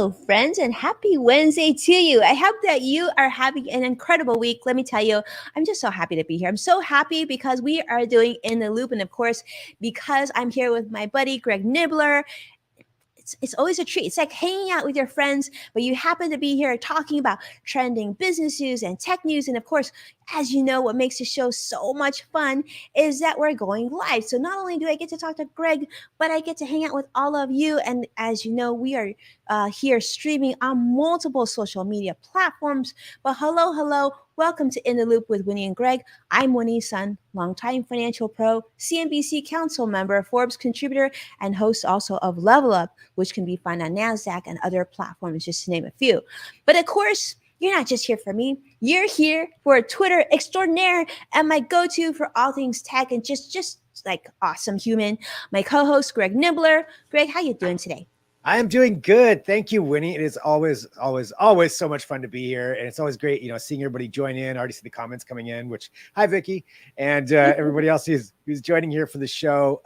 Hello, friends, and happy Wednesday to you. I hope that you are having an incredible week. Let me tell you, I'm just so happy to be here. I'm so happy because we are doing In the Loop. And of course, because I'm here with my buddy, Greg Nibbler. It's always a treat. It's like hanging out with your friends, but you happen to be here talking about trending business news and tech news. And of course, as you know, what makes the show so much fun is that we're going live. So not only do I get to talk to Greg, but I get to hang out with all of you. And as you know, we are here streaming on multiple social media platforms. But hello. Welcome to In the Loop with Winnie and Greg. I'm Winnie's son, longtime financial pro, CNBC council member, Forbes contributor, and host also of Level Up, which can be found on NASDAQ and other platforms, just to name a few. But of course, you're not just here for me. You're here for a Twitter extraordinaire and my go-to for all things tech and just like awesome human, my co-host, Greg Nibbler. Greg, how you doing today? I am doing good. Thank you, Winnie. It is always so much fun to be here. And it's always great, seeing everybody join in. I already see the comments coming in, which, hi, Vicky, and everybody else who's joining here for the show.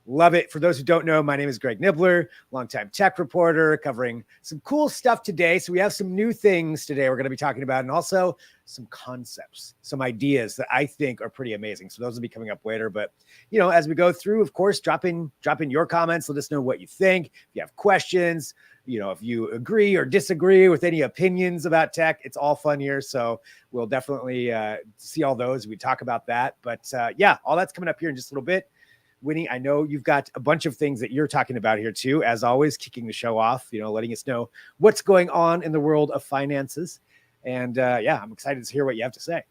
Love it. For those who don't know, my name is Greg Nibbler, longtime tech reporter, covering some cool stuff today. So we have some new things today we're going to be talking about, and also some concepts, some ideas that I think are pretty amazing. So those will be coming up later. But, as we go through, of course, drop in your comments. Let us know what you think. If you have questions, if you agree or disagree with any opinions about tech, it's all fun here. So we'll definitely see all those. We talk about that. But all that's coming up here in just a little bit. Winnie, I know you've got a bunch of things that you're talking about here too, as always, kicking the show off, letting us know what's going on in the world of finances. And I'm excited to hear what you have to say.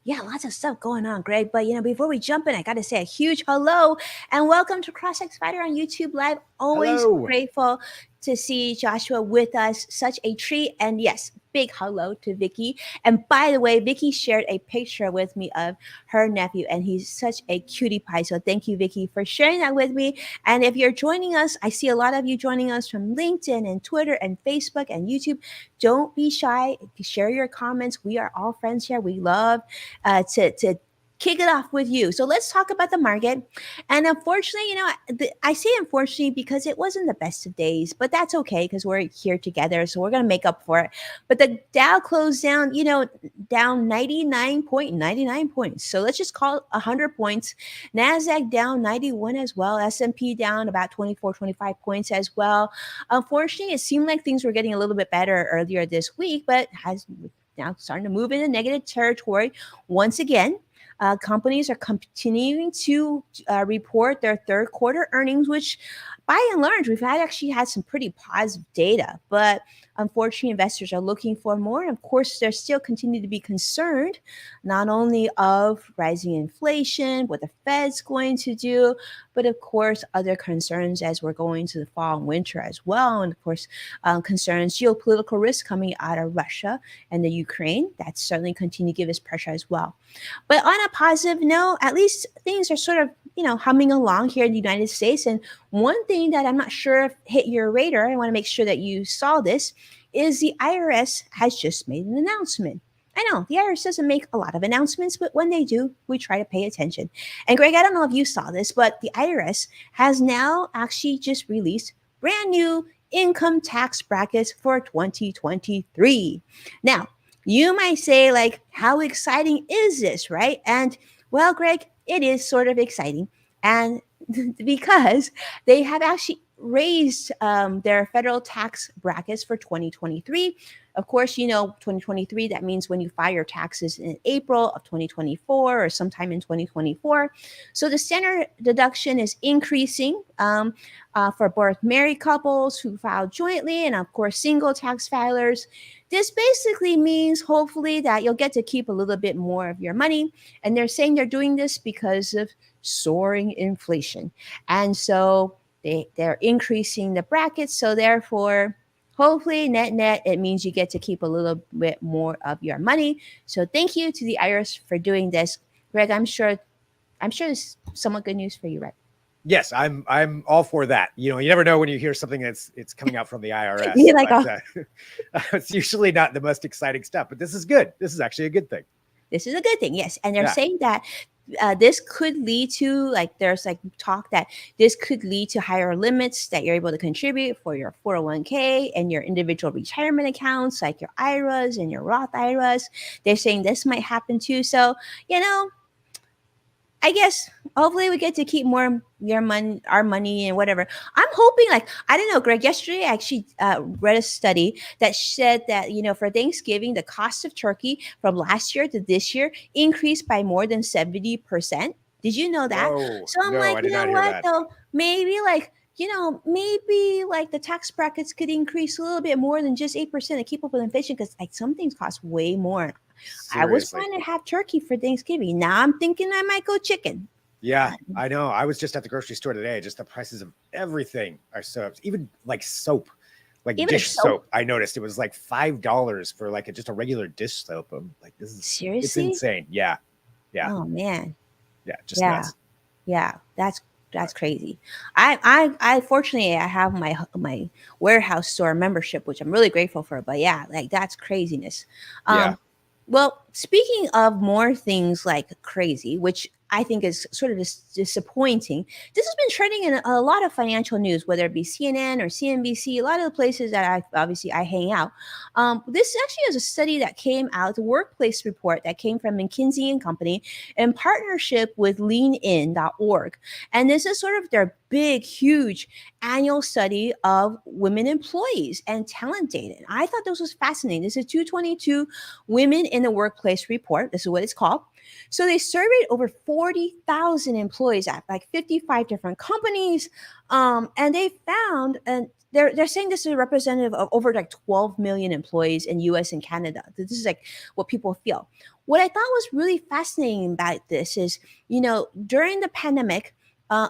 Yeah, lots of stuff going on, Greg. But, before we jump in, I got to say a huge hello and welcome to CrossX Fighter on YouTube Live. Always grateful to see Joshua with us. Such a treat. And yes, big hello to Vicky. And by the way, Vicky shared a picture with me of her nephew, and he's such a cutie pie. So thank you, Vicky, for sharing that with me. And if you're joining us, I see a lot of you joining us from LinkedIn and Twitter and Facebook and YouTube. Don't be shy. Share your comments. We are all friends here. We love to kick it off with you. So let's talk about the market. And unfortunately, I say unfortunately because it wasn't the best of days, but that's okay because we're here together. So we're going to make up for it. But the Dow closed down, down 99.99 points. So let's just call it 100 points. NASDAQ down 91 as well. S&P down about 24, 25 points as well. Unfortunately, it seemed like things were getting a little bit better earlier this week, but has now starting to move into negative territory once again. Companies are continuing to report their third quarter earnings, which by and large, we've actually had some pretty positive data. But unfortunately, investors are looking for more. And of course, they're still continue to be concerned, not only of rising inflation, what the Fed's going to do, but of course, other concerns as we're going to the fall and winter as well. And of course, concerns, geopolitical risk coming out of Russia and the Ukraine. That certainly continue to give us pressure as well. But on a positive note, at least things are sort of, humming along here in the United States. And one thing that I'm not sure if hit your radar, I want to make sure that you saw this, is the IRS has just made an announcement. I know the IRS doesn't make a lot of announcements, but when they do, we try to pay attention. And Greg, I don't know if you saw this, but the IRS has now actually just released brand new income tax brackets for 2023. Now, you might say, like, how exciting is this, right? And well, Greg, it is sort of exciting. And because they have actually raised their federal tax brackets for 2023. Of course, 2023, that means when you file your taxes in April of 2024 or sometime in 2024. So the standard deduction is increasing for both married couples who file jointly and, of course, single tax filers. This basically means, hopefully, that you'll get to keep a little bit more of your money. And they're saying they're doing this because of soaring inflation. And so they're increasing the brackets. So therefore, hopefully, net, it means you get to keep a little bit more of your money. So thank you to the IRS for doing this. Greg, I'm sure it's somewhat good news for you, right? Yes, I'm all for that. You never know when you hear something it's coming out from the IRS. You're like, it's usually not the most exciting stuff, but this is good. This is actually a good thing. This is a good thing, yes. And they're saying that this could lead to, like, there's like talk that this could lead to higher limits that you're able to contribute for your 401k and your individual retirement accounts, like your IRAs and your Roth IRAs. They're saying this might happen too. So, you know, I guess hopefully we get to keep more your money, our money, and whatever. I'm hoping, like, I don't know, Greg. Yesterday, I actually read a study that said that, you know, for Thanksgiving, the cost of turkey from last year to this year increased by more than 70%. Did you know that? Whoa. So I'm No, like, I you did know not hear what that. though? Maybe like, you know, maybe like the tax brackets could increase a little bit more than just 8% to keep up with inflation, because like some things cost way more. I was Seriously. planning to have turkey for Thanksgiving. Now I'm thinking I might go chicken. Yeah, I know. I was just at the grocery store today. Just the prices of everything are so up. Even like soap, like Even a dish soap. soap. I noticed it was like $5 for like just a regular dish soap. I'm like, it's Seriously? insane. Yeah, yeah, Oh man. yeah, just Yeah. nuts. Yeah. That's But crazy. I fortunately I have my warehouse store membership, which I'm really grateful for. But yeah, like that's craziness. yeah, Um, Well, speaking of more things like crazy, which I think is sort of disappointing, this has been trending in a lot of financial news, whether it be CNN or CNBC, a lot of the places that I hang out. This actually is a study that came out, the workplace report that came from McKinsey and Company in partnership with leanin.org. And this is sort of their big, huge annual study of women employees and talent data. And I thought this was fascinating. This is 222 Women in the Workplace report. This is what it's called. So they surveyed over 40,000 employees at like 55 different companies. And they found, and they're saying this is representative of over like 12 million employees in US and Canada. This is like what people feel. What I thought was really fascinating about this is, you know, during the pandemic, a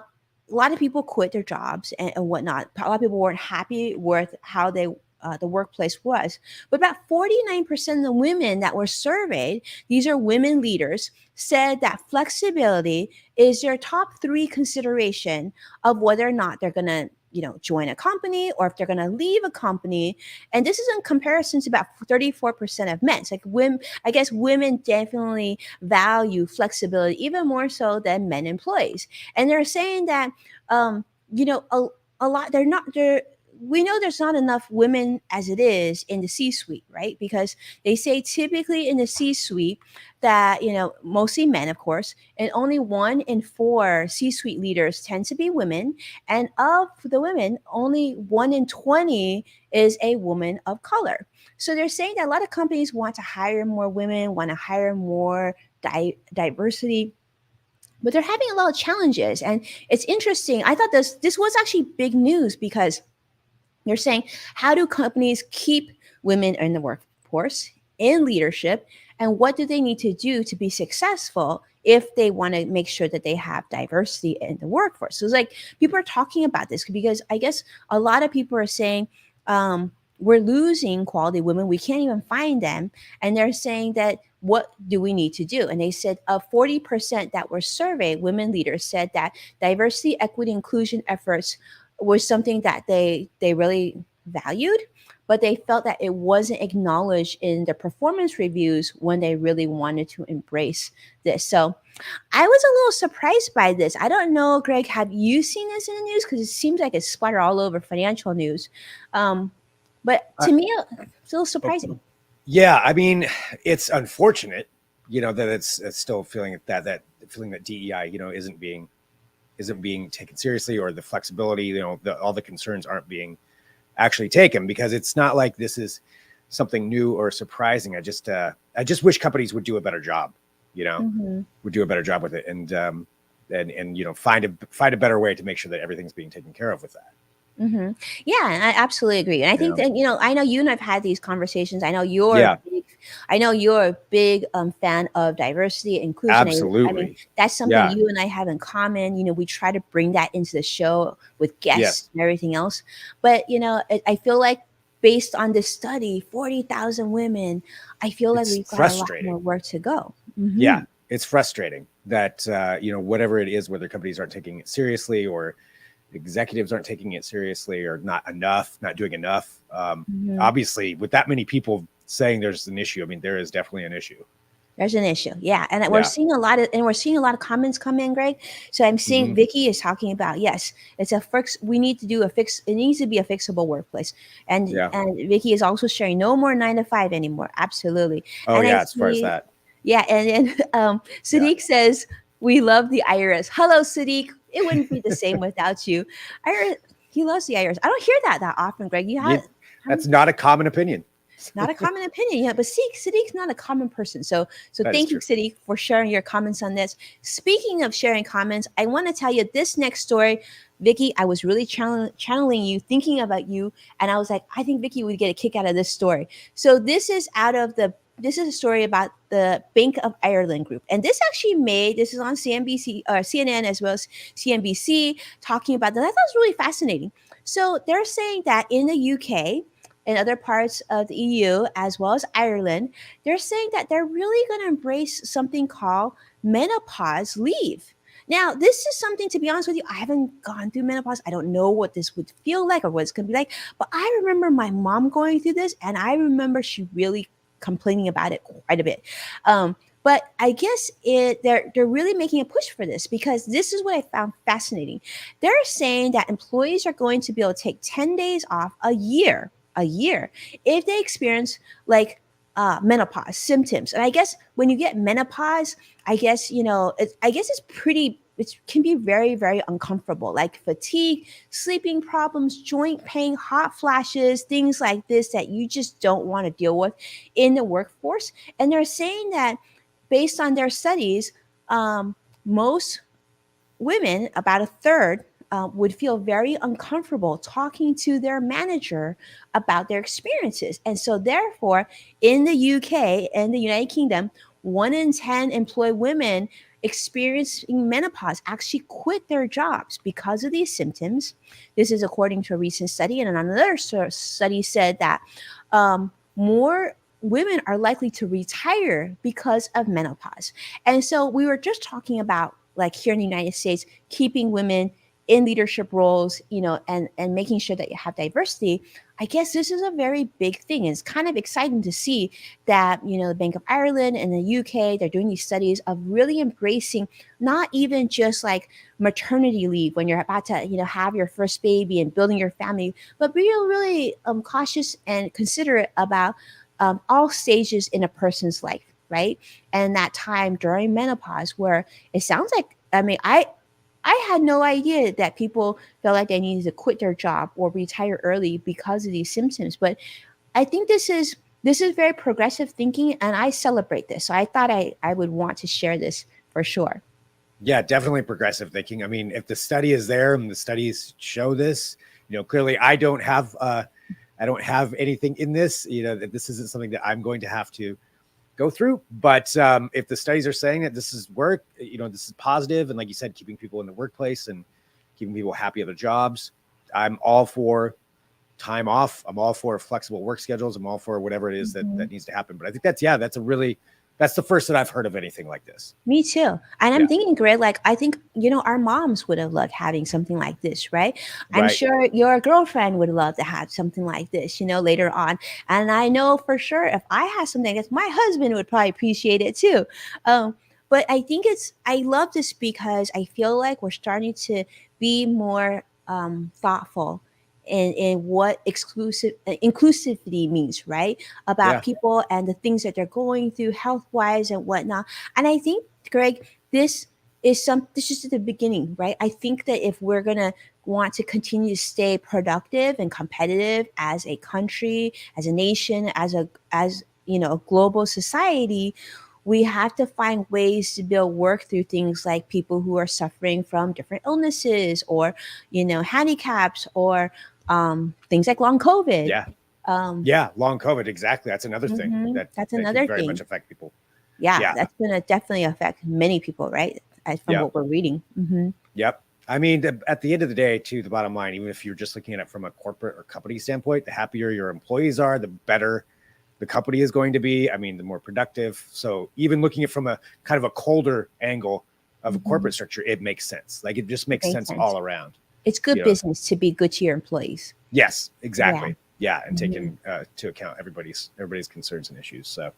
lot of people quit their jobs and whatnot. A lot of people weren't happy with how the workplace was. But about 49% of the women that were surveyed, these are women leaders, said that flexibility is their top three consideration of whether or not they're going to, you know, join a company or if they're going to leave a company. And this is in comparison to about 34% of men. It's like women, I guess women definitely value flexibility even more so than men employees. And they're saying that, you know, a lot, they're not, they're, we know there's not enough women as it is in the C suite, right? Because they say typically in the C suite that, you know, mostly men, of course, and only 1 in 4 C suite leaders tend to be women. And of the women, only 1 in 20 is a woman of color. So they're saying that a lot of companies want to hire more women, want to hire more diversity, but they're having a lot of challenges. And it's interesting. I thought this was actually big news because they're saying, how do companies keep women in the workforce, in leadership, and what do they need to do to be successful if they want to make sure that they have diversity in the workforce? So it's like people are talking about this because I guess a lot of people are saying, we're losing quality women. We can't even find them. And they're saying that, what do we need to do? And they said 40% that were surveyed, women leaders, said that diversity, equity, inclusion efforts was something that they really valued, but they felt that it wasn't acknowledged in the performance reviews when they really wanted to embrace this. So I was a little surprised by this. I don't know, Greg, have you seen this in the news? Because it seems like it's splattered all over financial news. Um, but I, to me, it's a little oh, surprising. yeah. I mean, it's unfortunate, you know, that it's still feeling that feeling that DEI, you know, isn't being taken seriously, or the flexibility, you know, all the concerns aren't being actually taken, because it's not like this is something new or surprising. I just wish companies would do a better job, you know, Mhm. would do a better job with it, and you know, find a better way to make sure that everything's being taken care of with that. Hmm. Yeah, and I absolutely agree. And I You think know, that, you know, I know you and I've had these conversations. yeah, I know you're a big fan of diversity, inclusion. I mean, absolutely, that's something yeah, you and I have in common. You know, we try to bring that into the show with guests yes, and everything else. But you know, I feel like based on this study, 40,000 women, I feel like it's we've got a lot more frustrating. work to go. Yeah, Hmm. it's frustrating that you know, whatever it is, whether companies aren't taking it seriously, or executives aren't taking it seriously, or not doing enough. Hmm. Obviously, with that many people saying there's an issue, I mean, there is definitely an issue. There's an issue. Yeah. And Yeah. we're seeing a lot of comments come in, Greg. So I'm seeing Hmm. Vicky is talking about, yes, it's a fix. We need to do a fix. It needs to be a fixable workplace. Yeah. And Vicky is also sharing no more 9 to 5 anymore. Absolutely. Oh And I yeah, as far as see, that. yeah. And Yeah. Sadiq says, we love the Iris. Hello, Sadiq. It wouldn't be the same without you. Iris, he loves the Iris. I don't hear that often, Greg. You have, You, that's not a common opinion. not a common opinion, yeah. But Sadiq's not a common person. So That is thank you, true. Sadiq, for sharing your comments on this. Speaking of sharing comments, I want to tell you this next story. Vicky, I was really channeling you, thinking about you, and I was like, I think Vicky would get a kick out of this story. So this is a story about the Bank of Ireland group. And this is on CNBC or CNN as well as CNBC talking about that. I thought it was really fascinating. So they're saying that in the UK and other parts of the EU, as well as Ireland, they're saying that they're really going to embrace something called menopause leave. Now, this is something, to be honest with you, I haven't gone through menopause. I don't know what this would feel like or what it's going to be like. But I remember my mom going through this, and I remember she really complaining about it quite a bit. But I guess they're really making a push for this because this is what I found fascinating. They're saying that employees are going to be able to take 10 days off a year if they experience like menopause symptoms. And I guess when you get menopause, I guess I guess it's pretty. It can be very, very uncomfortable, like fatigue, sleeping problems, joint pain, hot flashes, things like this that you just don't want to deal with in the workforce. And they're saying that based on their studies, most women, about a third, would feel very uncomfortable talking to their manager about their experiences. And so, therefore, in the UK and the United Kingdom, 1 in 10 employed women experiencing menopause actually quit their jobs because of these symptoms. This is according to a recent study. And another study said that more women are likely to retire because of menopause. And so we were just talking about, like here in the United States, keeping women in leadership roles, and making sure that you have diversity. I guess this is a very big thing. It's kind of exciting to see that, the Bank of Ireland and the UK, they're doing these studies of really embracing not even just like maternity leave when you're about to, have your first baby and building your family, but be really cautious and considerate about all stages in a person's life, right? And that time during menopause where it sounds like, I had no idea that people felt like they needed to quit their job or retire early because of these symptoms. But I think this is very progressive thinking, and I celebrate this. So I thought I would want to share this for sure. Yeah, definitely progressive thinking. I mean, if the study is there and the studies show this, clearly I don't have anything in this, that this isn't something that I'm going to have to go through. But if the studies are saying that this is work, this is positive, and like you said, keeping people in the workplace and keeping people happy at their jobs, I'm all for time off. I'm all for flexible work schedules. I'm all for whatever it is that needs to happen. But I think that's the first that I've heard of anything like this. Me too. And I'm Yeah. thinking, Greg, like, I think, our moms would have loved having something like this, right? I'm Right. sure your girlfriend would love to have something like this, later on. And I know for sure if I had something like this, my husband would probably appreciate it too. But I think I love this because I feel like we're starting to be more thoughtful in what inclusivity means, right? About Yeah. people and the things that they're going through health wise and whatnot. And I think, Greg, this is the beginning, right? I think that if we're gonna want to continue to stay productive and competitive as a country, as a nation, as a global society, we have to find ways to build work through things like people who are suffering from different illnesses or handicaps or things like long COVID. Yeah. Um, Yeah. Long COVID. Exactly. That's another thing that's that can another very much thing. affect people. Yeah, Yeah. that's going to definitely affect many people, right? From Yeah. what we're reading. Yep. I mean, at the end of the day, too, the bottom line, even if you're just looking at it from a corporate or company standpoint, the happier your employees are, the better the company is going to be. I mean, the more productive. So even looking at it from a kind of a colder angle of a corporate structure, it makes sense. Like it just makes Makes sense sense. all around. It's good business to be good to your employees. Yes, Yeah. exactly. Yeah. And Mhm. taking to account everybody's concerns and issues. So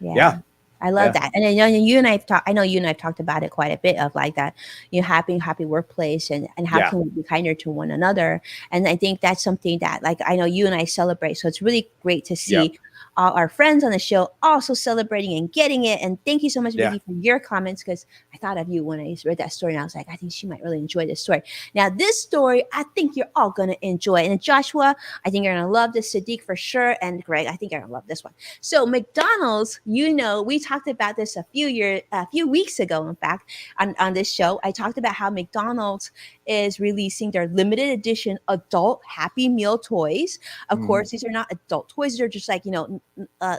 Yeah. yeah. I love that. And then you and I know you and I've talked about it quite a bit of like that, happy workplace and how can we be kinder to one another. And I think that's something that like I know you and I celebrate. So it's really great to see all our friends on the show also celebrating and getting it. And thank you so much, Vicky, for your comments, because I thought of you when I read that story and I was like, I think she might really enjoy this story. Now, this story, I think you're all going to enjoy. And Joshua, I think you're going to love this. Sadiq for sure. And Greg, I think you're going to love this one. So McDonald's, we talked about this a few weeks ago, in fact, on this show. I talked about how McDonald's is releasing their limited edition adult Happy Meal toys. Of course, these are not adult toys. They're just like,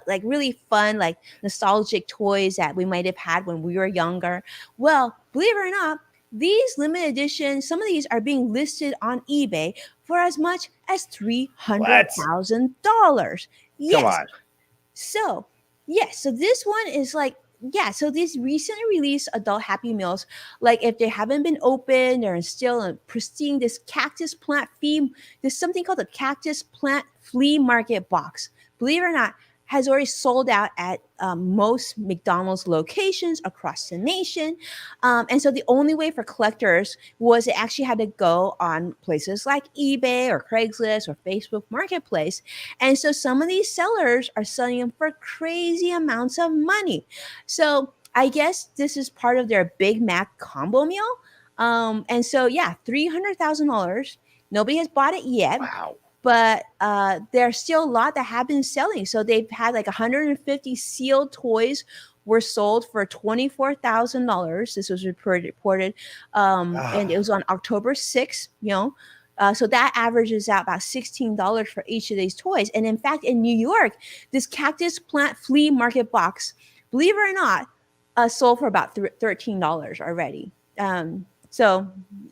like really fun, like nostalgic toys that we might have had when we were younger. Well, believe it or not, these limited editions, some of these are being listed on eBay for as much as $300,000. Yes. Come on. So, yes. So this one is like, so these recently released adult Happy Meals, like if they haven't been opened, they're still in pristine, this cactus plant theme, there's something called a cactus plant flea market box. Believe it or not, has already sold out at most McDonald's locations across the nation. And so the only way for collectors was it actually had to go on places like eBay or Craigslist or Facebook Marketplace. And so some of these sellers are selling them for crazy amounts of money. So I guess this is part of their Big Mac combo meal. And so, $300,000. Nobody has bought it yet. Wow. But there's still a lot that have been selling. So they've had like 150 sealed toys were sold for $24,000. This was reported, and it was on October 6th. So that averages out about $16 for each of these toys. And in fact, in New York, this cactus plant flea market box, believe it or not, sold for about $13 already. So,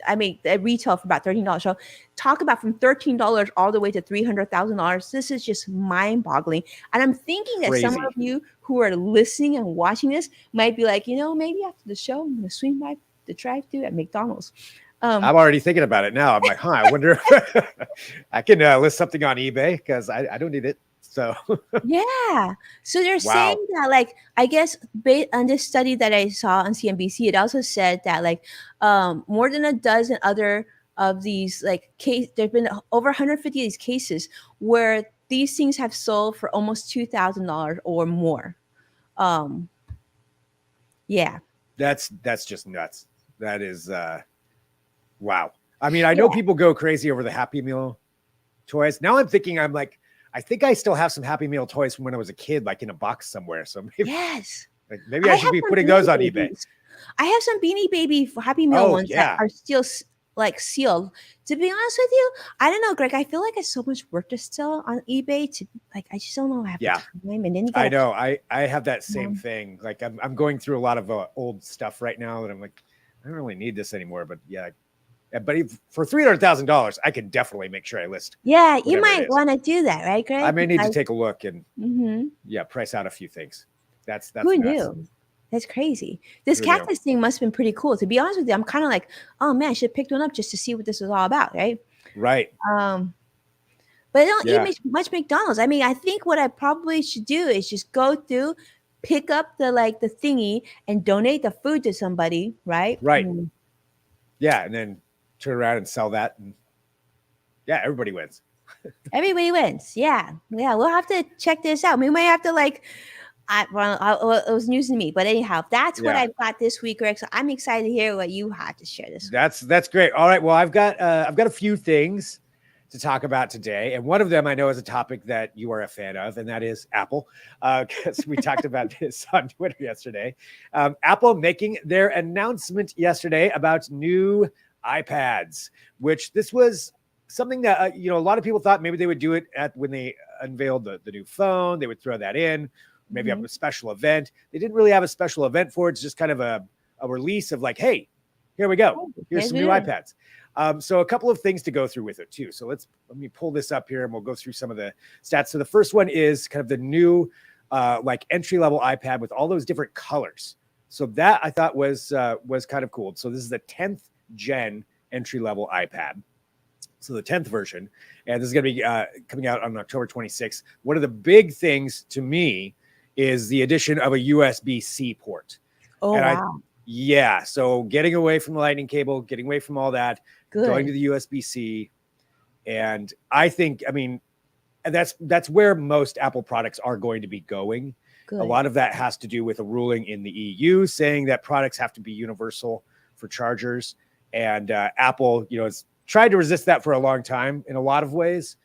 I mean, at retail for about $13. So, talk about from $13 all the way to $300,000. This is just mind-boggling. And I'm thinking that some of you who are listening and watching this might be like, maybe after the show, I'm going to swing by the drive-thru at McDonald's. I'm already thinking about it now. I'm like, I wonder if I can list something on eBay because I don't need it. So so they're saying that, like, I guess based on this study that I saw on CNBC, it also said that like more than a dozen other of these like there've been over 150 of these cases where these things have sold for almost $2,000 or more. That's just nuts. That is wow. I mean, I know people go crazy over the Happy Meal toys. Now I'm thinking, I think I still have some Happy Meal toys from when I was a kid, like in a box somewhere. So maybe I should be putting those on eBay. I have some Beanie Baby Happy Meal ones that are still like sealed. To be honest with you, I don't know, Greg. I feel like it's so much work to sell on eBay. To like, I just don't know. I have the time, and then you gotta, I know. I have that same thing. Like I'm going through a lot of old stuff right now that I'm like, I don't really need this anymore. But but for $300,000, I can definitely make sure I list. Yeah, you might want to do that, right, Greg? I may need to take a look and price out a few things. That's who knew? That's crazy. This cactus thing must have been pretty cool. To be honest with you, I'm kind of like, oh man, I should have picked one up just to see what this was all about, right? Right. But I don't eat much McDonald's. I mean, I think what I probably should do is just go through, pick up the thingy and donate the food to somebody, right? Right. Yeah, and then turn around and sell that, and everybody wins. Everybody wins. Yeah, we'll have to check this out. We might have to it was news to me, but anyhow, that's what I've got this week, Greg. So I'm excited to hear what you had to share this week. That's great. All right, well, I've got a few things to talk about today, and one of them I know is a topic that you are a fan of, and that is Apple, because we talked about this on Twitter yesterday. Apple making their announcement yesterday about new iPads, which this was something that a lot of people thought maybe they would do it when they unveiled the new phone. They would throw that in, maybe have a special event. They didn't really have a special event for it. It's just kind of a release of like, hey, here we go. Here's some new iPads. So a couple of things to go through with it too. So let me pull this up here and we'll go through some of the stats. So the first one is kind of the new entry-level iPad with all those different colors. So that I thought was kind of cool. So this is the 10th gen entry-level iPad. So the 10th version, and this is going to be coming out on October 26th. One of the big things to me is the addition of a USB-C port. Oh, And wow. yeah, so getting away from the lightning cable, getting away from all that, going to the USB-C. And I think, I mean, that's where most Apple products are going to be going. Good. A lot of that has to do with a ruling in the EU saying that products have to be universal for chargers. And Apple, has tried to resist that for a long time in a lot of ways.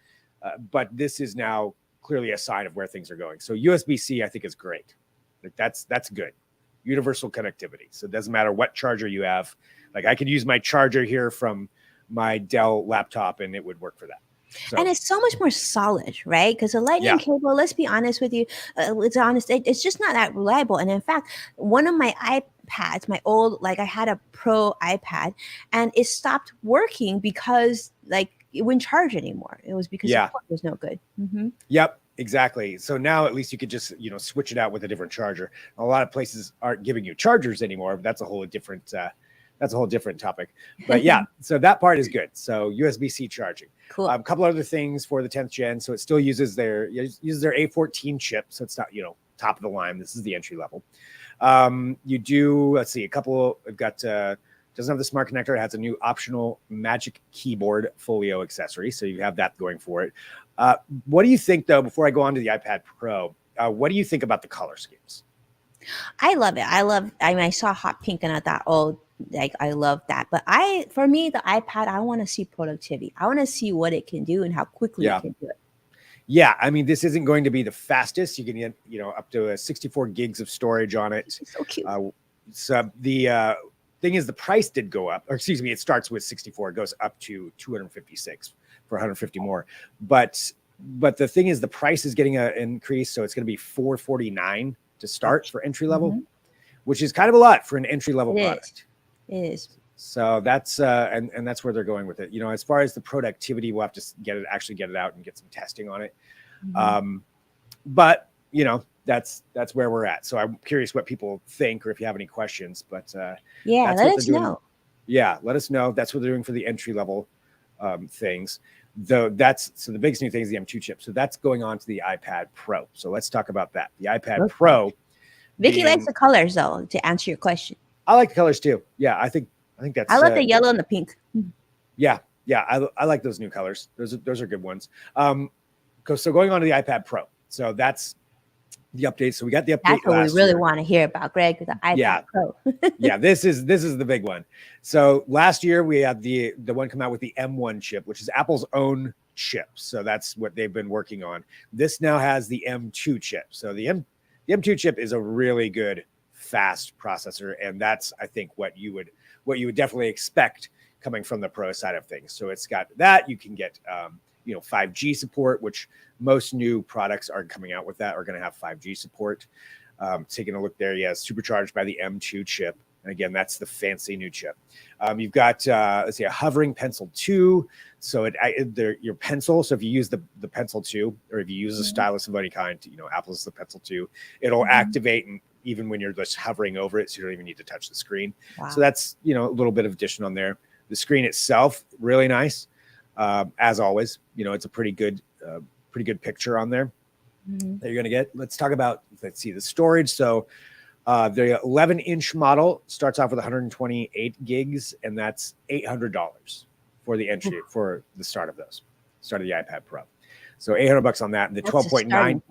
But this is now clearly a sign of where things are going. So USB-C, I think, is great. Like that's good. Universal connectivity. So it doesn't matter what charger you have. Like I could use my charger here from my Dell laptop and it would work for that. So, and it's so much more solid, right? Because a lightning cable, let's be honest with you, it's just not that reliable. And in fact, one of my iPads, my old, like I had a Pro iPad, and it stopped working because like it wouldn't charge anymore. It was because the port was no good. Mm-hmm. Yep, exactly. So now at least you could just switch it out with a different charger. A lot of places aren't giving you chargers anymore, but that's a whole different topic. But yeah, so that part is good. So USB-C charging. Cool. A couple other things for the 10th gen. So it still uses their A14 chip. So it's not top of the line. This is the entry level. You do, let's see, we've got doesn't have the smart connector. It has a new optional Magic Keyboard Folio accessory. So you have that going for it. What do you think, though, before I go on to the iPad Pro, what do you think about the color schemes? I love it. I saw hot pink and I thought, oh, like I love that. But for me, the iPad, I want to see productivity. I want to see what it can do and how quickly it can do it. Yeah, I mean, this isn't going to be the fastest. You can get, up to 64 gigs of storage on it. It's so cute. So the thing is, the price did go up. Or excuse me, it starts with 64. It goes up to 256 for 150 more. But the thing is, the price is getting an increase. So it's going to be $449 to start for entry level, which is kind of a lot for an entry level product. It is. So that's and that's where they're going with it. As far as the productivity, we'll have to get it out and get some testing on it. But that's where we're at. So I'm curious what people think or if you have any questions. But let us know. Yeah, let us know. That's what they're doing for the entry level things. So the biggest new thing is the M2 chip. So that's going on to the iPad Pro. So let's talk about that. The iPad Pro. Vicky likes the colors, though, to answer your question. I like the colors too. Yeah, I think that's. I love the yellow and the pink. Yeah, I like those new colors. Those are good ones. So going on to the iPad Pro. So that's the update. So we got the update. That's what we really want to hear about, Greg, with the iPad Pro. Yeah, this is the big one. So last year we had the one come out with the M1 chip, which is Apple's own chip. So that's what they've been working on. This now has the M2 chip. So the M2 chip is a really good fast processor, and that's I think what you would definitely expect coming from the Pro side of things. So it's got that. You can get 5G support, which most new products are coming out with that, are going to have 5G support. Taking a look there, supercharged by the M2 chip. And again, that's the fancy new chip. You've got, a hovering Pencil 2. So your pencil. So if you use the Pencil 2, or if you use a stylus of any kind, Apple's the Pencil 2, it'll activate and even when you're just hovering over it, so you don't even need to touch the screen. Wow. So that's, a little bit of addition on there. The screen itself, really nice. As always, it's a pretty good picture on there that you're going to get. Let's talk about, the storage. So the 11-inch model starts off with 128 gigs, and that's $800 for the entry, for the start of the iPad Pro. So $800 on that. And the 12.9,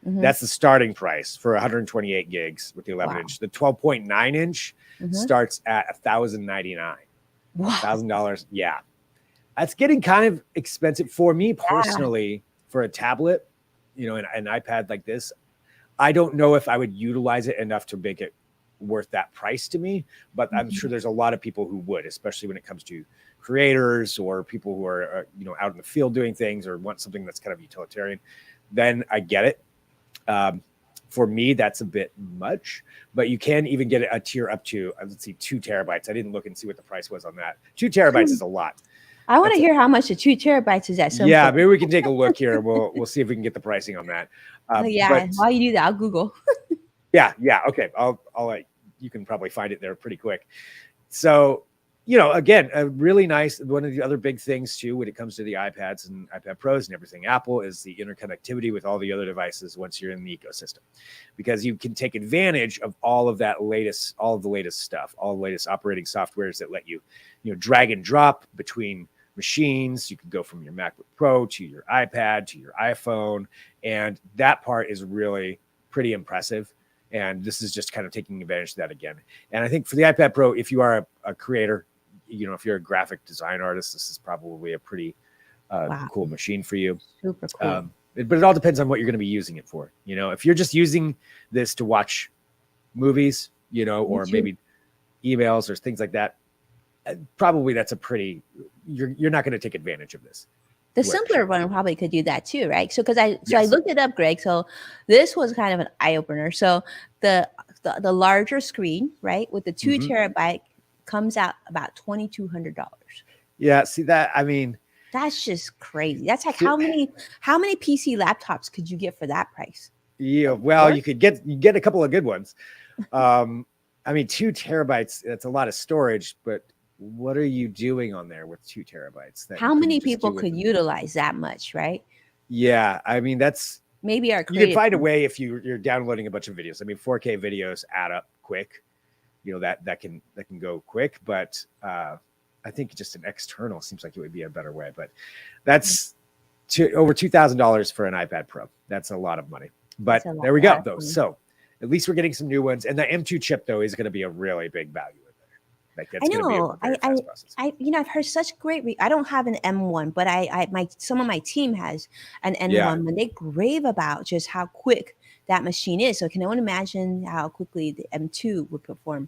that's the starting price for 128 gigs with the 11-inch. The 12.9-inch starts at $1,099. Wow. $1,000. Yeah. That's getting kind of expensive for me personally for a tablet, an iPad like this. I don't know if I would utilize it enough to make it worth that price to me, but I'm sure there's a lot of people who would, especially when it comes to creators or people who are, out in the field doing things or want something that's kind of utilitarian. Then I get it. For me, that's a bit much, but you can even get a tier up to, 2 terabytes. I didn't look and see what the price was on that. 2 terabytes is a lot. I want to hear how much the 2 terabytes is at some point. Maybe we can take a look here. We'll see if we can get the pricing on that. While you do that, I'll Google. Yeah. Okay. I'll you can probably find it there pretty quick. So again, a really nice, one of the other big things too, when it comes to the iPads and iPad Pros and everything, Apple, is the interconnectivity with all the other devices once you're in the ecosystem, because you can take advantage of all of the latest stuff, all the latest operating softwares that let you, drag and drop between machines. You can go from your MacBook Pro to your iPad to your iPhone. And that part is really pretty impressive. And this is just kind of taking advantage of that again. And I think for the iPad Pro, if you are a creator, if you're a graphic design artist, this is probably a pretty cool machine for you. Super cool. But it all depends on what you're going to be using it for. If you're just using this to watch movies, or maybe emails or things like that, probably that's you're not going to take advantage of this. The simpler one probably could do that too, right? So I looked it up, Greg. So this was kind of an eye opener. So the larger screen, right, with the 2 terabyte comes out about $2,200. Yeah, see that? I mean, that's just crazy. That's like how many PC laptops could you get for that price? Yeah, well, you get a couple of good ones. I mean, 2 terabytes, that's a lot of storage, but what are you doing on there with 2 terabytes? How many people could utilize that much, right? Yeah, I mean, that's maybe you can find a way if you're downloading a bunch of videos. I mean, 4K videos add up quick. That can go quick, but I think just an external seems like it would be a better way. But that's over $2,000 for an iPad Pro. That's a lot of money. But there we go, though. So at least we're getting some new ones, and the M2 chip though is going to be a really big value. I know. I've heard such great. I don't have an M1, but some of my team has an M1, and they rave about just how quick that machine is. So can anyone imagine how quickly the M2 would perform?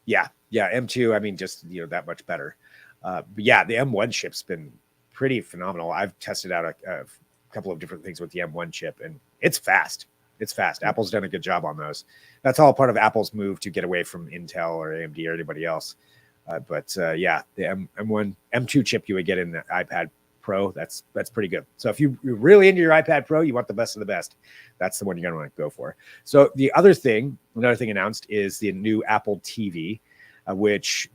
Yeah, M2. I mean, just that much better. But yeah, the M1 chip's been pretty phenomenal. I've tested out a couple of different things with the M1 chip, and it's fast. It's fast. Apple's done a good job on those. That's all part of Apple's move to get away from Intel or AMD or anybody else. But the M1, M2 chip you would get in the iPad Pro, that's pretty good. So if you're really into your iPad Pro, you want the best of the best, that's the one you're going to want to go for. So another thing announced is the new Apple TV, which,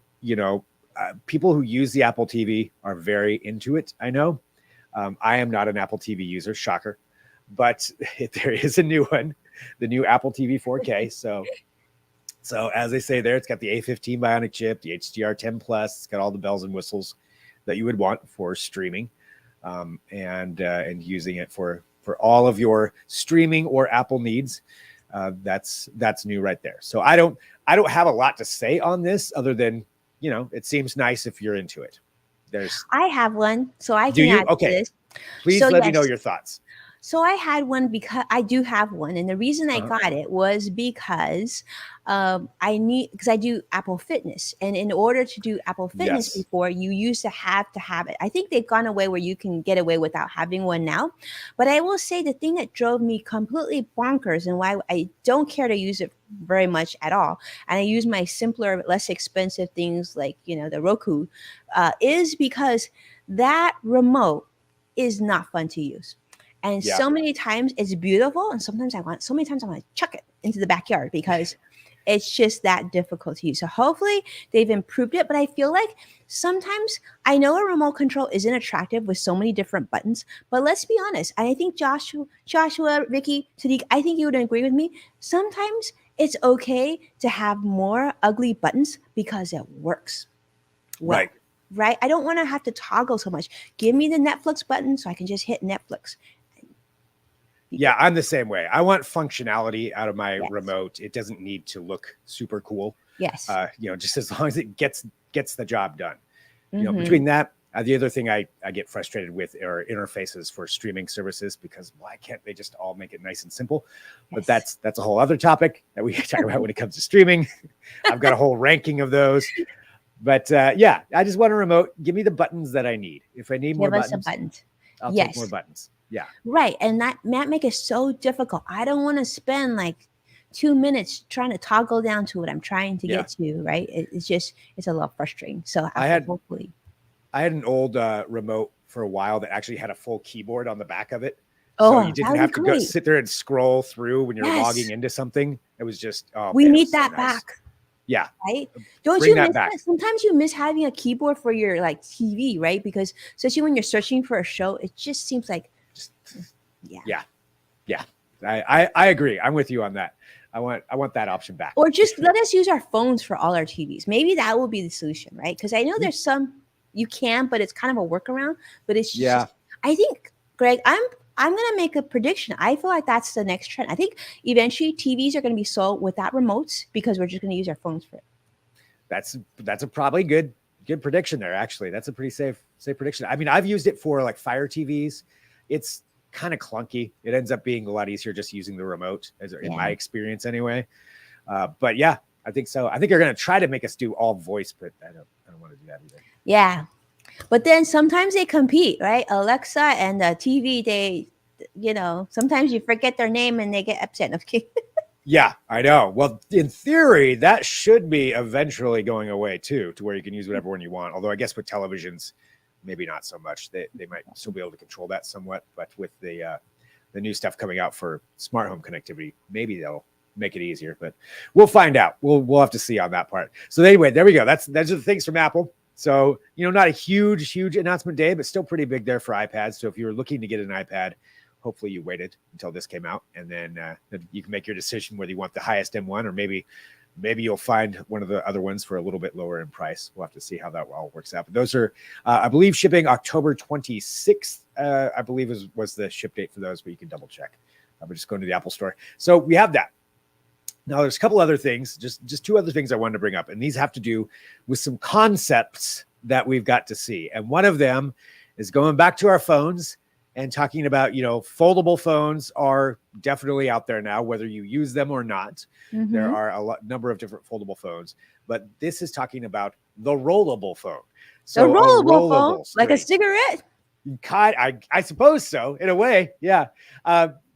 people who use the Apple TV are very into it. I know. I am not an Apple TV user, shocker, but there is a new one, the new Apple TV 4K. So as they say there, it's got the A15 Bionic chip, the HDR10 Plus. It's got all the bells and whistles that you would want for streaming, and using it for all of your streaming or Apple needs. That's new right there. So I don't have a lot to say on this other than it seems nice if you're into it. I have one, so I can add to this. Please let me know your thoughts. So I had one because I do have one, and the reason I got it was because I do Apple Fitness, and in order to do Apple Fitness before, you used to have it. I think they've gone away where you can get away without having one now. But I will say the thing that drove me completely bonkers and why I don't care to use it very much at all, and I use my simpler, less expensive things like the Roku, is because that remote is not fun to use. And so many times it's beautiful, and sometimes I want to chuck it into the backyard because it's just that difficult to use. So hopefully they've improved it, but I feel like sometimes I know a remote control isn't attractive with so many different buttons, but let's be honest. And I think Joshua, Vicky, Sadiq, I think you would agree with me. Sometimes it's okay to have more ugly buttons because it works. Well, right? I don't want to have to toggle so much. Give me the Netflix button so I can just hit Netflix. Yeah, I'm the same way. I want functionality out of my remote. It doesn't need to look super cool. Yes. Just as long as it gets the job done. Between that, the other thing I get frustrated with are interfaces for streaming services, because why can't they just all make it nice and simple? But that's a whole other topic that we talk about when it comes to streaming. I've got a whole ranking of those. But I just want a remote. Give me the buttons that I need. If I need more buttons, I'll take more buttons. Yeah. Right. And that make it so difficult. I don't want to spend like 2 minutes trying to toggle down to what I'm trying to get to. Right. It's a little frustrating. So I had an old remote for a while that actually had a full keyboard on the back of it. Oh, so you didn't have to go sit there and scroll through when you're logging into something. It was just, we need that back. Yeah. Right? Don't Bring you that miss back. that? Sometimes you miss having a keyboard for your like TV, right? Because especially when you're searching for a show, it just seems like, Just, yeah. yeah. Yeah. I agree. I'm with you on that. I want that option back. Or just let us use our phones for all our TVs. Maybe that will be the solution, right? Because I know there's some you can, but it's kind of a workaround. But it's Yeah. just, I think, Greg, I'm gonna make a prediction. I feel like that's the next trend. I think eventually TVs are gonna be sold without remotes because we're just gonna use our phones for it. That's a probably good prediction there. Actually, that's a pretty safe prediction. I mean, I've used it for like Fire TVs. It's kind of clunky. It ends up being a lot easier just using the remote, as in my experience anyway. But yeah, I think so. I think they're going to try to make us do all voice, but I don't want to do that either. Yeah, but then sometimes they compete, right? Alexa and the TV, they, sometimes you forget their name and they get upset. Okay. Yeah, I know. Well, in theory, that should be eventually going away too, to where you can use whatever one you want. Although I guess with televisions, maybe not so much. They might still be able to control that somewhat, but with the new stuff coming out for smart home connectivity, maybe they'll make it easier. But we'll find out. We'll have to see on that part. So anyway, there we go. That's the things from Apple. So not a huge announcement day, but still pretty big there for iPads. So if you're looking to get an iPad, hopefully you waited until this came out, and then you can make your decision whether you want the highest M1 or maybe you'll find one of the other ones for a little bit lower in price. We'll have to see how that all works out. But those are, I believe, shipping October 26th. I believe was the ship date for those, but you can double check. We're just going to the Apple Store. So we have that. Now, there's a couple other things, just two other things I wanted to bring up, and these have to do with some concepts that we've got to see. And one of them is going back to our phones and talking about, foldable phones are definitely out there now, whether you use them or not. Mm-hmm. There are a number of different foldable phones, but this is talking about the rollable phone. So the rollable phone, screen. Like a cigarette? I suppose so, in a way. Yeah.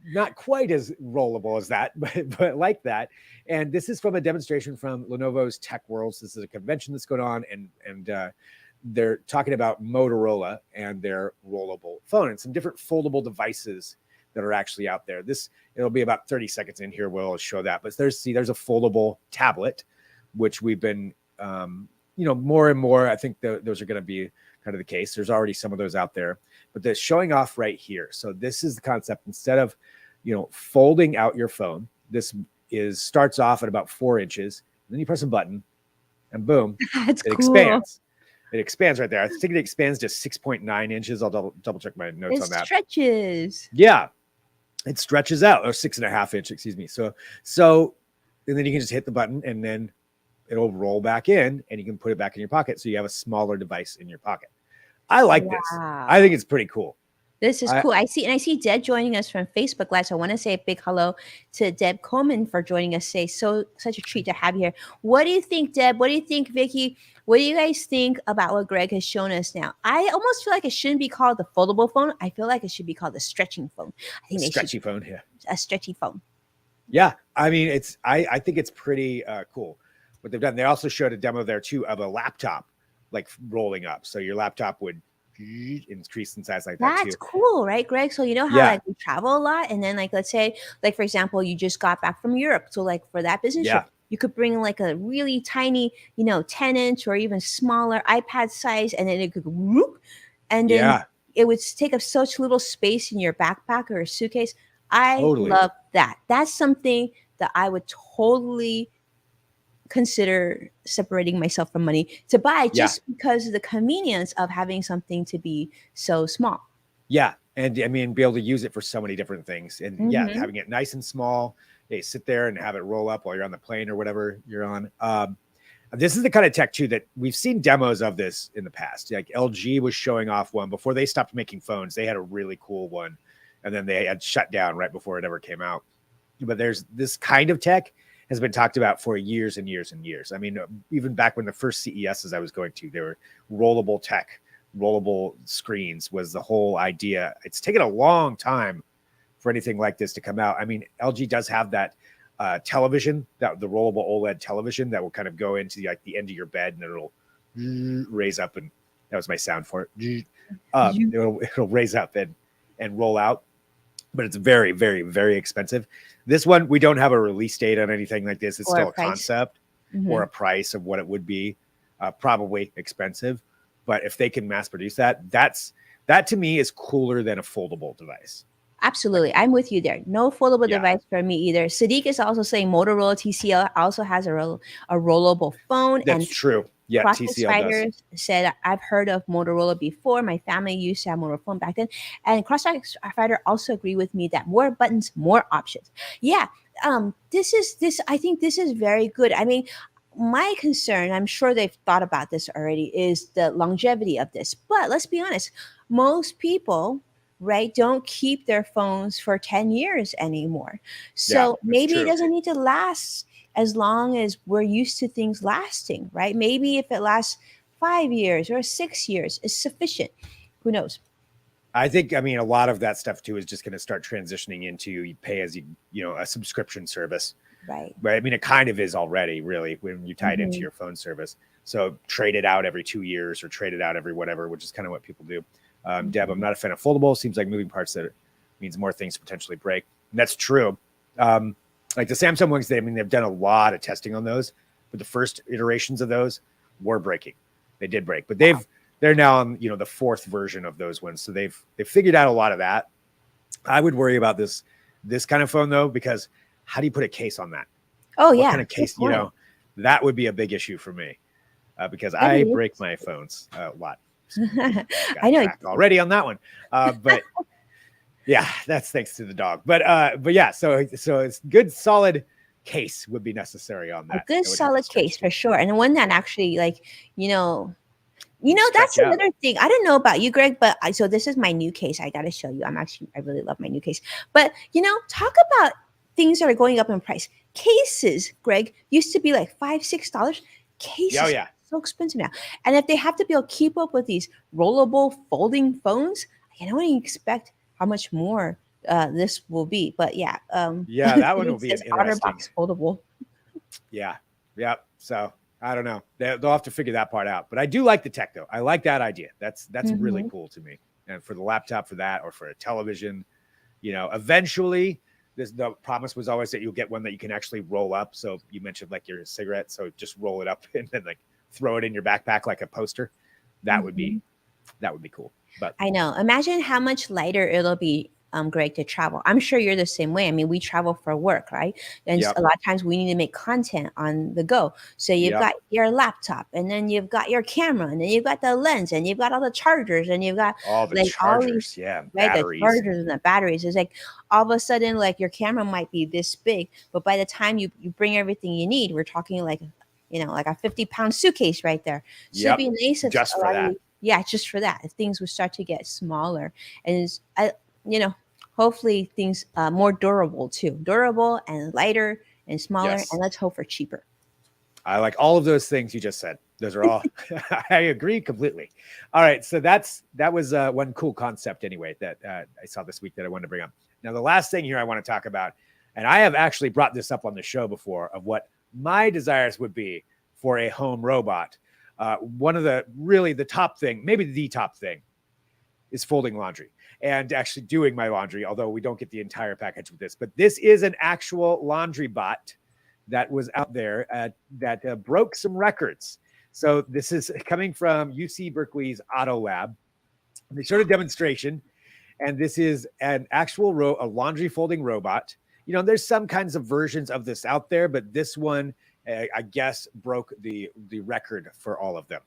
Not quite as rollable as that, but like that. And this is from a demonstration from Lenovo's Tech Worlds. This is a convention that's going on, and they're talking about Motorola and their rollable phone and some different foldable devices that are actually out there. It'll be about 30 seconds in here. We'll show that, but there's a foldable tablet, which we've been, more and more. I think those are going to be kind of the case. There's already some of those out there, but they're showing off right here. So this is the concept. Instead of, folding out your phone, this starts off at about 4 inches. Then you press a button and boom, it cool. Expands. It expands right there. I think it expands to 6.9 inches. I'll double check my notes on that. It stretches. Yeah. It stretches out, or 6.5 inches, excuse me. So, and then you can just hit the button and then it'll roll back in and you can put it back in your pocket. So you have a smaller device in your pocket. I like this. I think it's pretty cool. This is cool. I see Deb joining us from Facebook Live. So I want to say a big hello to Deb Coleman for joining us today. Such a treat to have you here. What do you think, Deb? What do you think, Vicky? What do you guys think about what Greg has shown us now? I almost feel like it shouldn't be called the foldable phone. I feel like it should be called the stretching phone. I think stretchy phone, yeah. A stretchy phone. Yeah. I mean, I think it's pretty cool what they've done. They also showed a demo there too of a laptop like rolling up. So your laptop would increase in size like that. That's cool, right, Greg? So how like we travel a lot, and then like let's say like for example you just got back from Europe, so like for that business trip you could bring like a really tiny 10-inch or even smaller iPad size, and then it could whoop, and then it would take up such little space in your backpack or a suitcase. I love that. That's something that I would totally consider separating myself from money to buy just because of the convenience of having something to be so small. Yeah. And I mean, be able to use it for so many different things. And having it nice and small, sit there and have it roll up while you're on the plane or whatever you're on. This is the kind of tech too that we've seen demos of this in the past. Like LG was showing off one before they stopped making phones. They had a really cool one, and then they had shut down right before it ever came out. But there's this kind of tech has been talked about for years and years and years. I mean, even back when the first CESs I was going to, they were rollable tech, rollable screens was the whole idea. It's taken a long time for anything like this to come out. I mean, LG does have that television, that the rollable OLED television that will kind of go into the end of your bed and it'll raise up, and that was my sound for it. It'll raise up and roll out. But it's very, very, very expensive. This one, we don't have a release date on anything like this. It's still a concept. or a price of what it would be, probably expensive. But if they can mass produce that, that to me is cooler than a foldable device. Absolutely. I'm with you there. No foldable Yeah, device for me either. Sadiq is also saying Motorola TCL also has a rollable phone. that's And true. Yeah, CrossFit TCL does. Spiders said, I've heard of Motorola before. My family used to have Motorola phone back then. And CrossFit Spider also agree with me that more buttons, more options. Yeah. This I think this is very good. I mean, my concern, I'm sure they've thought about this already, is the longevity of this. But let's be honest, most people, right, don't keep their phones for 10 years anymore. Yeah, So that's maybe it true. doesn't need to last as long as we're used to things lasting, right? Maybe if it lasts 5 years or 6 years is sufficient. Who knows? I think, I mean, a lot of that stuff too is just going to start transitioning into you pay as a subscription service, Right. right? I mean, it kind of is already, really, when you tie it into Hmm. your phone service. So trade it out every 2 years or trade it out every whatever, which is kind of what people do. Deb, I'm Hmm. not a fan of foldable. Seems like moving parts that means more things potentially break. And that's true. Um, like the Samsung ones, I mean, they've done a lot of testing on those, but the first iterations of those were breaking. They did break, but Wow. they're now on the fourth version of those ones, so they've figured out a lot of that. I would worry about this kind of phone though, because how do you put a case on that? Oh What kind yeah, of good case? point. That would be a big issue for me, because I I mean, break my phones a lot. So got I know. tracked already on that one. But yeah, that's thanks to the dog. But yeah, so it's good solid case would be necessary on A that. good That would have to solid case stretch for to sure, and one that actually, like, you know, stretch that's out. another thing. I don't know about you, Greg, but so this is my new case. I got to show you. I really love my new case. But, talk about things that are going up in price. Cases, Greg, used to be like $5, $6. Yeah, oh, Cases yeah. are so expensive now. And if they have to be able to keep up with these rollable folding phones, I can only expect how much more this will be. But yeah, Yeah, that one will Sadiq be an says interesting. OtterBox foldable. Yeah. Yep. So I don't know. They'll have to figure that part out. But I do like the tech though. I like that idea. That's really Hmm. cool to me. And for the laptop for that, or for a television, eventually the promise was always that you'll get one that you can actually roll up. So you mentioned like your cigarette. So just roll it up and then like throw it in your backpack like a poster. That would Hmm. be cool. But I know. Imagine how much lighter it'll be, Greg, to travel. I'm sure you're the same way. I mean, we travel for work, right? And a yep. lot of times we need to make content on the go. So you've Yep. got your laptop, and then you've got your camera, and then you've got the lens, and you've got all the chargers, and you've got All the like all these, chargers. Yeah. right? The Batteries. chargers and the batteries. It's like all of a sudden, like your camera might be this big, but by the time you bring everything you need, we're talking like, like a 50-pound suitcase right there. So it'd Yep. be nice if Just a for lot of that. yeah, just for that, if things would start to get smaller, and you know, hopefully things more durable too, durable and lighter and smaller, Yes. and let's hope for cheaper. I like all of those things you just said. Those are all, I agree completely. All right. So that was one cool concept anyway, that I saw this week that I wanted to bring up. Now, the last thing here I want to talk about, and I have actually brought this up on the show before, of what my desires would be for a home robot. One of the top thing, maybe the top thing, is folding laundry and actually doing my laundry, although we don't get the entire package with this. But this is an actual laundry bot that was out there that broke some records. So this is coming from UC Berkeley's Auto Lab. They showed a demonstration, and this is an actual a laundry folding robot. There's some kinds of versions of this out there, but this one, I guess, broke the record for all of them.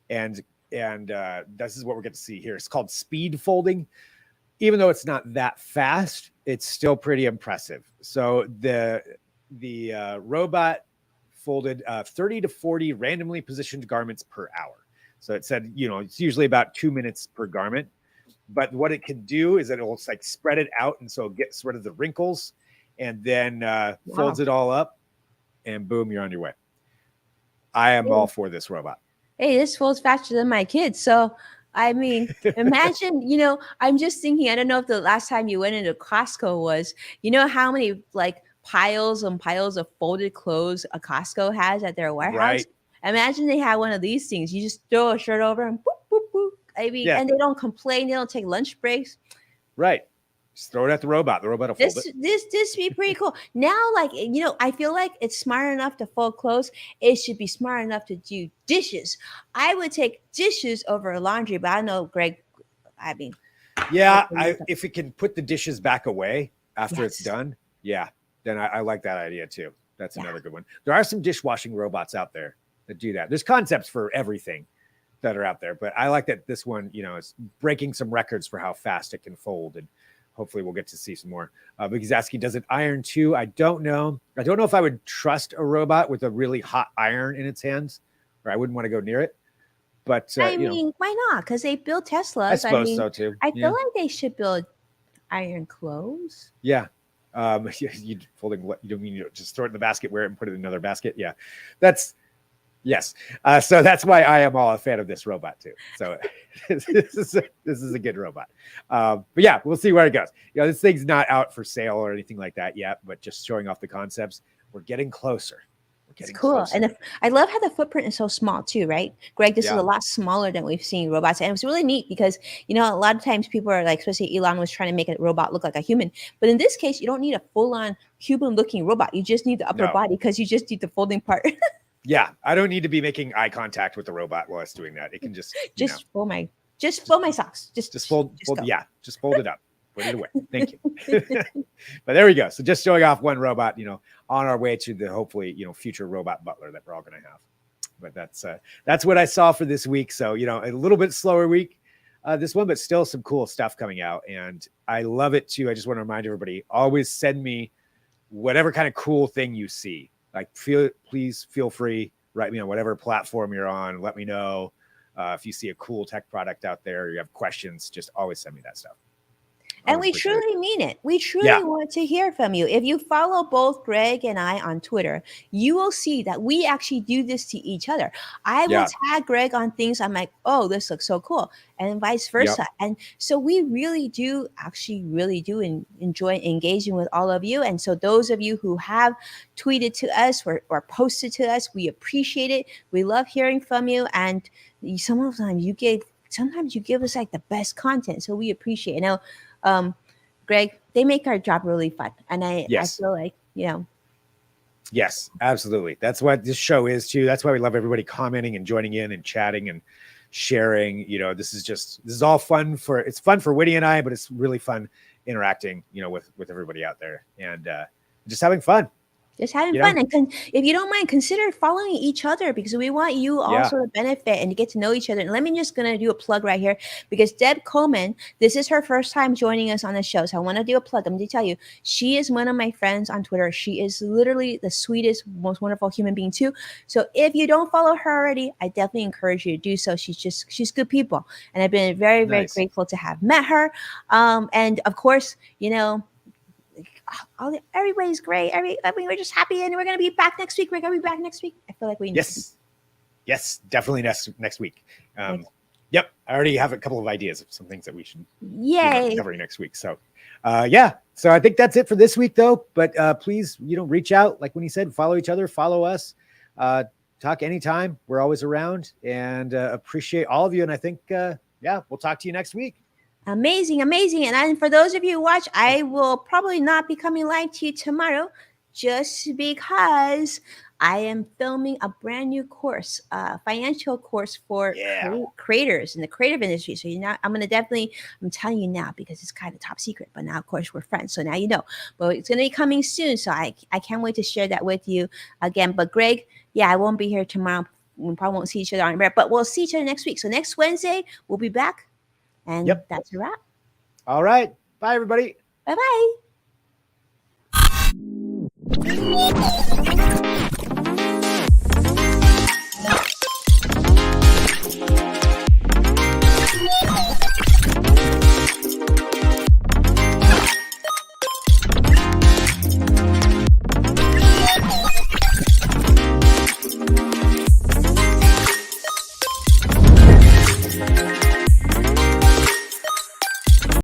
And this is what we're going to see here. It's called speed folding. Even though it's not that fast, it's still pretty impressive. So the robot folded 30 to 40 randomly positioned garments per hour. So it said, it's usually about 2 minutes per garment. But what it can do is that it'll like spread it out, and so it gets rid of the wrinkles, and then folds Wow. it all up, and boom, you're on your way. I am all for this robot. Hey, this folds faster than my kids. So, I mean, imagine, I'm just thinking, I don't know if the last time you went into Costco was, how many like piles and piles of folded clothes a Costco has at their warehouse? Right. Imagine they had one of these things. You just throw a shirt over and boop, boop, boop. I mean, Yeah. and they don't complain. They don't take lunch breaks. Right. Just throw it at the robot. The robot will fold it. This be pretty cool. Now, like, I feel like it's smart enough to fold clothes. It should be smart enough to do dishes. I would take dishes over laundry, but I know Greg. I mean, yeah, if it can put the dishes back away after yes. it's done, yeah, then I like that idea too. That's another good one. There are some dishwashing robots out there that do that. There's concepts for everything that are out there, but I like that this one, is breaking some records for how fast it can fold, and hopefully we'll get to see some more. Because asking, does it iron too? I don't know. I don't know if I would trust a robot with a really hot iron in its hands, or I wouldn't want to go near it. But I mean, why not? Because they build Teslas. I suppose so too. I feel like they should build iron clothes. Yeah. You folding what? You don't mean just throw it in the basket, wear it, and put it in another basket? Yeah, that's yes. So that's why I am all a fan of this robot too. So this is a good robot. But yeah, we'll see where it goes. This thing's not out for sale or anything like that yet, but just showing off the concepts. We're getting closer. It's cool. Closer. And I love how the footprint is so small too, right? Greg, this is a lot smaller than we've seen robots. And it was really neat because, a lot of times people are like, especially Elon was trying to make a robot look like a human. But in this case, you don't need a full-on human-looking robot. You just need the upper body because you just need the folding part. Yeah, I don't need to be making eye contact with the robot while it's doing that. It can just fold my socks. Just fold it up. Put it away. Thank you. But there we go. So just showing off one robot, on our way to the hopefully, future robot butler that we're all going to have. But that's what I saw for this week. So, a little bit slower week, this one, but still some cool stuff coming out. And I love it too. I just want to remind everybody, always send me whatever kind of cool thing you see. Like, please feel free, write me on whatever platform you're on. Let me know if you see a cool tech product out there, or you have questions, just always send me that stuff. And we truly mean it. We truly want to hear from you. If you follow both Greg and I on Twitter, you will see that we actually do this to each other. I will tag Greg on things. I'm like, oh, this looks so cool. And vice versa. And so we really do enjoy engaging with all of you. And so those of you who have tweeted to us or posted to us, we appreciate it. We love hearing from you. And sometimes you give us like the best content. So we appreciate it. Now, Greg, they make our job really fun. And I feel like, Yes, absolutely. That's what this show is too. That's why we love everybody commenting and joining in and chatting and sharing. This is all fun it's fun for Winnie and I, but it's really fun interacting, with everybody out there and just having fun. Just having fun. And if you don't mind, consider following each other because we want you also to benefit and to get to know each other. And let me just going to do a plug right here because Deb Coleman, this is her first time joining us on the show. So I want to do a plug. I'm going to tell you, she is one of my friends on Twitter. She is literally the sweetest, most wonderful human being too. So if you don't follow her already, I definitely encourage you to do so. She's good people. And I've been very, very grateful to have met her. And of course, everybody's great. We're just happy, and we're gonna be back next week. We're gonna be back next week. I feel like we need yes, definitely next week. Yep, I already have a couple of ideas of some things that we should cover next week. So, so I think that's it for this week, though. But please, reach out, like when he said, follow each other, follow us, talk anytime. We're always around, and appreciate all of you. And I think, we'll talk to you next week. Amazing. And for those of you who watch, I will probably not be coming live to you tomorrow just because I am filming a brand new course, financial course for creators in the creative industry. So I'm telling you now because it's kind of top secret, but now of course we're friends. So now you know, but it's going to be coming soon. So I can't wait to share that with you again. But Greg, I won't be here tomorrow. We probably won't see each other on air, but we'll see each other next week. So next Wednesday, we'll be back. And that's a wrap. All right. Bye, everybody. Bye-bye.